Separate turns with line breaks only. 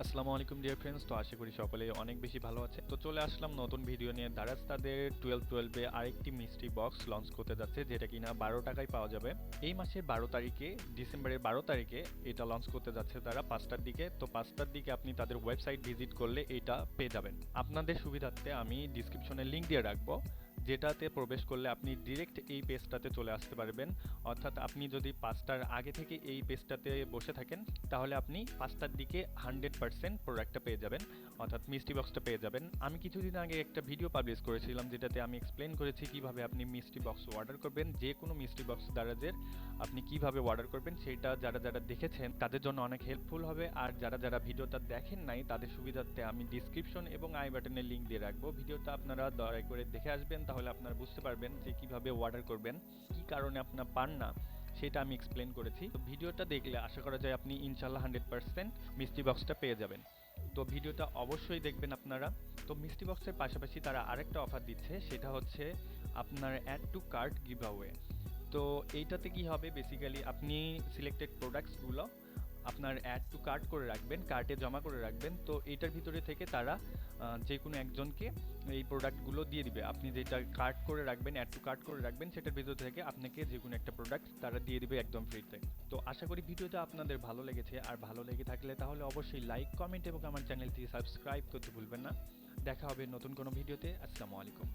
আসসালামু আলাইকুম dear friends. তো আশা করি সকলেই অনেক বেশি ভালো আছে। তো চলে আসলাম নতুন ভিডিও নিয়ে। দারাজ তাদের 12.12 এ আরেকটি মিস্ট্রি বক্স লঞ্চ করতে যাচ্ছে, যেটা কিনা 12 টাকায় পাওয়া যাবে। এই মাসের 12 তারিখে, ডিসেম্বরের 12 তারিখে এটা লঞ্চ করতে যাচ্ছে তারা 5টার দিকে। তো 5টার দিকে আপনি তাদের ওয়েবসাইট ভিজিট করলে এটা পেয়ে যাবেন। আপনাদের সুবিধার্থে আমি ডিসক্রিপশনে লিংক দিয়ে রাখবো, যেটাতে প্রবেশ করলে আপনি ডিরেক্ট এই পেজটাতে চলে আসতে পারবেন। অর্থাৎ আপনি যদি 5টার আগে থেকে এই পেজটাতে বসে থাকেন, তাহলে আপনি 5টার দিকে 100% প্রোডাক্টটা পেয়ে যাবেন, অর্থাৎ মিস্ট্রি বক্সটা পেয়ে যাবেন। আমি কিছুদিন আগে একটা ভিডিও পাবলিশ করেছিলাম, যেটাতে আমি এক্সপ্লেন করেছি কিভাবে আপনি মিস্ট্রি বক্স অর্ডার করবেন। যে কোনো মিস্ট্রি বক্স দারাজের আপনি কিভাবে অর্ডার করবেন, সেটা যারা যারা দেখেছেন তাদের জন্য অনেক হেল্পফুল হবে। আর যারা যারা ভিডিওটা দেখেন নাই, তাদের সুবিধার্থে আমি ডিসক্রিপশন এবং আই বাটনে লিংক দিয়ে রাখবো। ভিডিওটা আপনারা দয়া করে দেখে আসবেন, তাহলে আপনারা বুঝতে পারবেন যে কিভাবে অর্ডার করবেন, কি কারণে আপনারা পান না সেটা আমি এক্সপ্লেন করেছি। তো ভিডিওটা দেখলে আশা করা যায় আপনি ইনশাল্লাহ 100% মিস্ট্রি বক্সটা পেয়ে যাবেন। তো ভিডিওটা অবশ্যই দেখবেন আপনারা। তো মিস্ট্রি বক্সের পাশাপাশি তারা আরেকটা অফার দিচ্ছে, সেটা হচ্ছে আপনার অ্যাড টু কার্ট গিভঅ্যাওয়ে। তো এইটাতে কি হবে, বেসিক্যালি আপনি সিলেক্টেড প্রোডাক্টসগুলো আপনার অ্যাড টু কার্ট করে রাখবেন, কার্টে জমা করে রাখবেন। তো এইটার ভিতরে থেকে তারা যে কোনো একজনকে এই প্রোডাক্টগুলো দিয়ে দিবে। আপনি যেটা কার্ট করে রাখবেন, অ্যাড টু কার্ট করে রাখবেন, সেটার ভিতর থেকে আপনাকে যে কোনো একটা প্রোডাক্ট তারা দিয়ে দিবে একদম ফ্রিতে। তো আশা করি ভিডিওটা আপনাদের ভালো লেগেছে। আর ভালো লেগে থাকলে তাহলে অবশ্যই লাইক, কমেন্ট এবং আমার চ্যানেলটি সাবস্ক্রাইব করতে ভুলবেন না। দেখা হবে নতুন কোনো ভিডিওতে। আসসালামু আলাইকুম।